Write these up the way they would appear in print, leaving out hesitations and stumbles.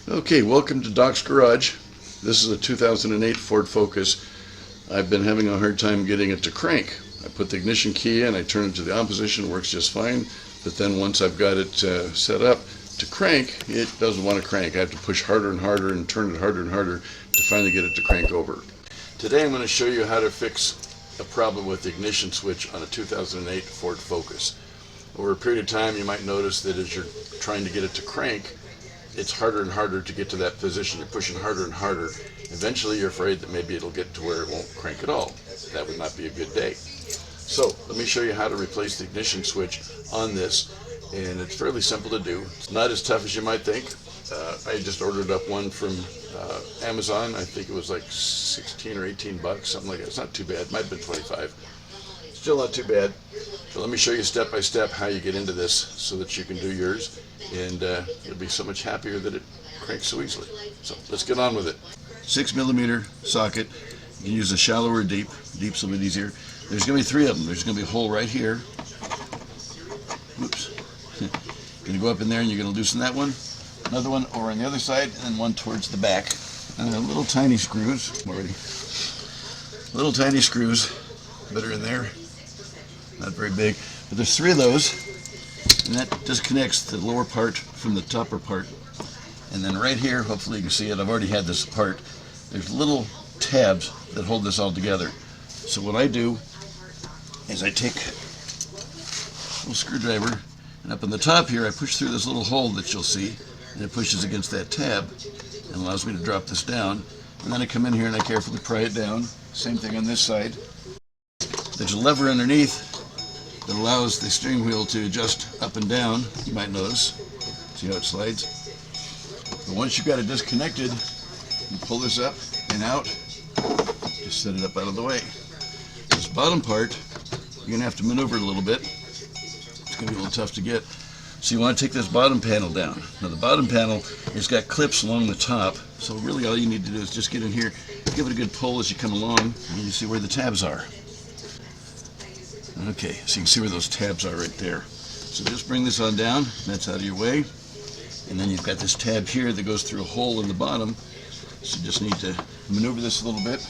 Okay, welcome to Doc's Garage. This is a 2008 Ford Focus. I've been having a hard time getting it to crank. I put the ignition key in, I turn it to the on position, it works just fine, but then once I've got it set up to crank, it doesn't want to crank. I have to push harder and harder and turn it harder and harder to finally get it to crank over. Today I'm going to show you how to fix a problem with the ignition switch on a 2008 Ford Focus. Over a period of time you might notice that as you're trying to get it to crank, it's harder and harder to get to that position. You're pushing harder and harder. Eventually you're afraid that maybe it'll get to where it won't crank at all. That would not be a good day. So let me show you how to replace the ignition switch on this, and it's fairly simple to do. It's not as tough as you might think. I just ordered up one from Amazon. I think it was like 16 or 18 bucks, something like that. It's not too bad. It might have been 25. Still not too bad. So let me show you step by step how you get into this so that you can do yours, and you'll be so much happier that it cranks so easily. So let's get on with it. 6mm socket. You can use a shallow or deep. Deep's a little bit easier. There's going to be three of them. There's going to be a hole right here. Whoops. You're going to go up in there and you're going to loosen that one. Another one over on the other side, and then one towards the back. And little tiny screws. Already. Little tiny screws that are in there. Not very big, but there's three of those, and that disconnects the lower part from the topper part. And then right here, hopefully you can see it, I've already had this apart, there's little tabs that hold this all together. So what I do is I take a little screwdriver, and up on the top here I push through this little hole that you'll see, and it pushes against that tab and allows me to drop this down. And then I come in here and I carefully pry it down. Same thing on this side. There's a lever underneath that allows the steering wheel to adjust up and down, you might notice. See how it slides? But once you've got it disconnected, you pull this up and out, just set it up out of the way. This bottom part, you're going to have to maneuver it a little bit. It's going to be a little tough to get. So you want to take this bottom panel down. Now the bottom panel has got clips along the top, so really all you need to do is just get in here, give it a good pull as you come along, and you see where the tabs are. Okay, so you can see where those tabs are right there. So just bring this on down, that's out of your way. And then you've got this tab here that goes through a hole in the bottom. So you just need to maneuver this a little bit.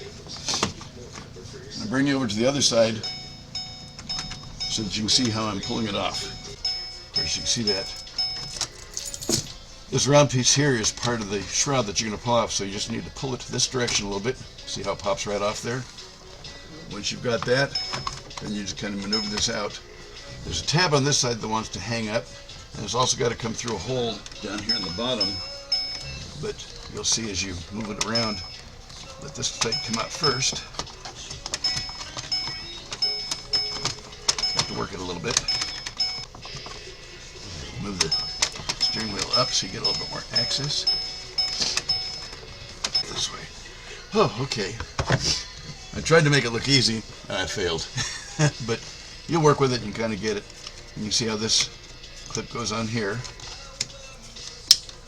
I'm going to bring you over to the other side so that you can see how I'm pulling it off. Of course, you can see that. This round piece here is part of the shroud that you're going to pull off, so you just need to pull it this direction a little bit. See how it pops right off there? Once you've got that, then you just kind of maneuver this out. There's a tab on this side that wants to hang up, and it's also got to come through a hole down here in the bottom, but you'll see as you move it around, let this plate come out first. Have to work it a little bit. Move the steering wheel up so you get a little bit more access. This way. Oh, okay. I tried to make it look easy, and I failed. But you'll work with it and kind of get it. And you see how this clip goes on here.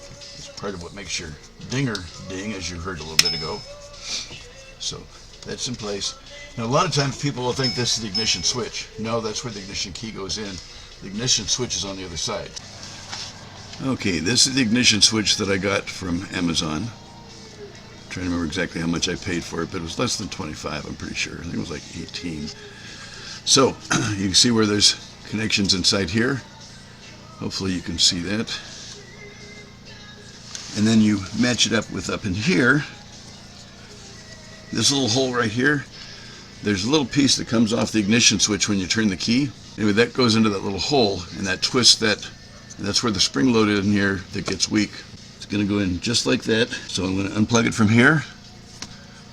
It's part of what makes your dinger ding, as you heard a little bit ago. So that's in place. Now a lot of times people will think this is the ignition switch. No, that's where the ignition key goes in. The ignition switch is on the other side. Okay, this is the ignition switch that I got from Amazon. I'm trying to remember exactly how much I paid for it, but it was less than 25, I'm pretty sure. I think it was like 18. So you can see where there's connections inside here. Hopefully you can see that. And then you match it up with up in here. This little hole right here, there's a little piece that comes off the ignition switch when you turn the key. Anyway, that goes into that little hole, and that twists that, and that's where the spring load in here that gets weak. It's going to go in just like that. So I'm going to unplug it from here,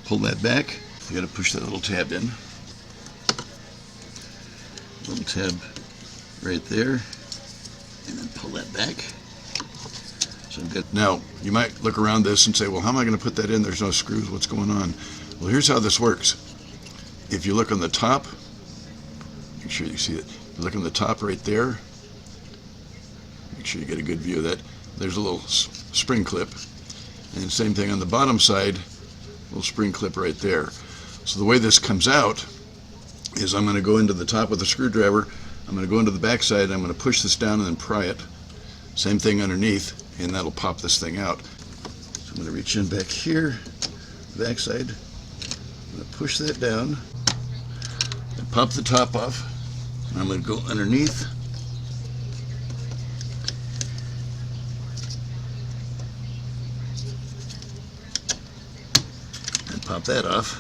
pull that back. You got to push that little tab in. Little tab right there, and then pull that back. So good. Now you might look around this and say, well, how am I going to put that in? There's no screws. What's going on? Well, here's how this works. If you look on the top, make sure you see it. If you look on the top right there, make sure you get a good view of that. There's a little spring clip, and same thing on the bottom side, little spring clip right there. So the way this comes out is I'm going to go into the top with a screwdriver, I'm going to go into the back side, I'm going to push this down and then pry it. Same thing underneath, and that'll pop this thing out. I'm going to reach in back here, back side. I'm going to push that down and pop the top off. I'm going to go underneath. And pop that off.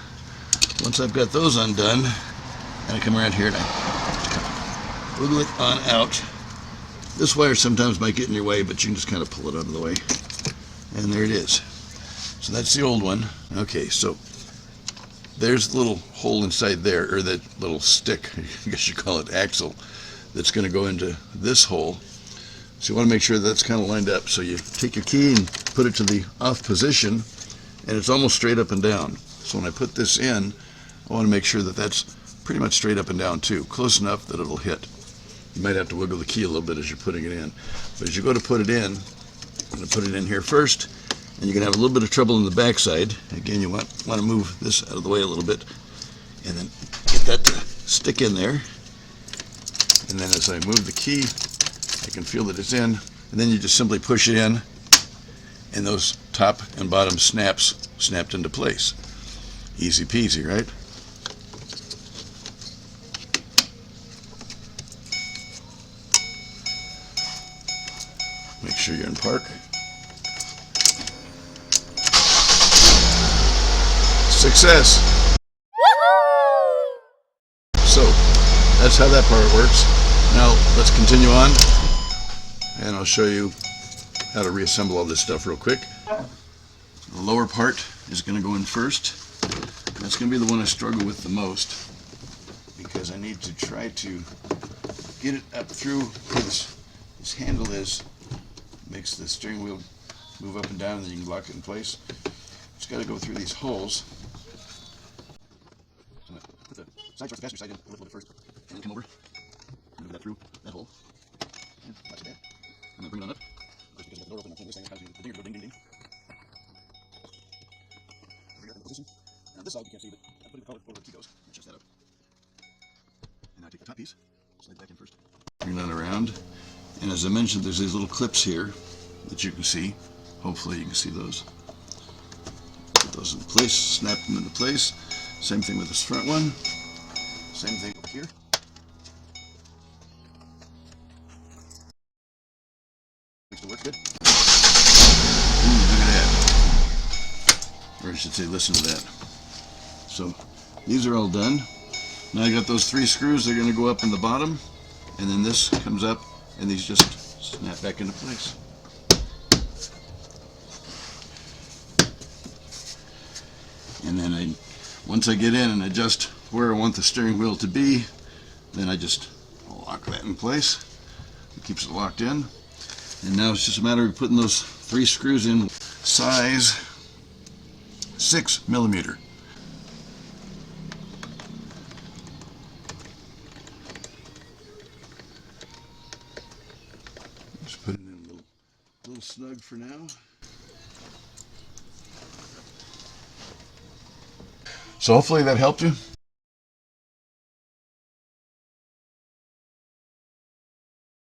Once I've got those undone, and I come around here and I wiggle it on out. This wire sometimes might get in your way, but you can just kind of pull it out of the way. And there it is. So that's the old one. Okay, so there's the little hole inside there, or that little stick, I guess you call it axle, that's going to go into this hole. So you want to make sure that's kind of lined up. So you take your key and put it to the off position, and it's almost straight up and down. So when I put this in, I want to make sure that that's pretty much straight up and down too, close enough that it'll hit. You might have to wiggle the key a little bit as you're putting it in. But as you go to put it in, I'm going to put it in here first, and you're going to have a little bit of trouble in the backside. Again, you want to move this out of the way a little bit, and then get that to stick in there. And then as I move the key, I can feel that it's in, and then you just simply push it in, and those top and bottom snaps snapped into place. Easy peasy, right? Make sure you're in park. Success! So, that's how that part works. Now, let's continue on, and I'll show you how to reassemble all this stuff real quick. The lower part is going to go in first. That's going to be the one I struggle with the most, because I need to try to get it up through where this handle is. Makes the steering wheel move up and down, and then you can lock it in place. It's got to go through these holes. So I'm going to put the side first, the passenger side in a little bit first, and then come over, move that through that hole, and watch that. I'm going to bring it on up. Of course, because of the door open, I'm pulling this thing, the dinger go ding, ding, ding. Bring it up in position. Now this side you can't see, but I put it over where the key goes. Adjust that up. And now I take the top piece, slide it back in first. Bring that around. And as I mentioned, there's these little clips here that you can see. Hopefully you can see those. Put those in place, snap them into place. Same thing with this front one. Same thing over here. Makes it work good. Ooh, look at that. Or I should say, listen to that. So these are all done. Now I got those 3 screws. They're going to go up in the bottom. And then this comes up, and these just snap back into place. And then once I get in and adjust where I want the steering wheel to be, then I just lock that in place. It keeps it locked in. And now it's just a matter of putting those 3 screws in, size 6mm. Just put it in a little snug for now. So hopefully that helped you.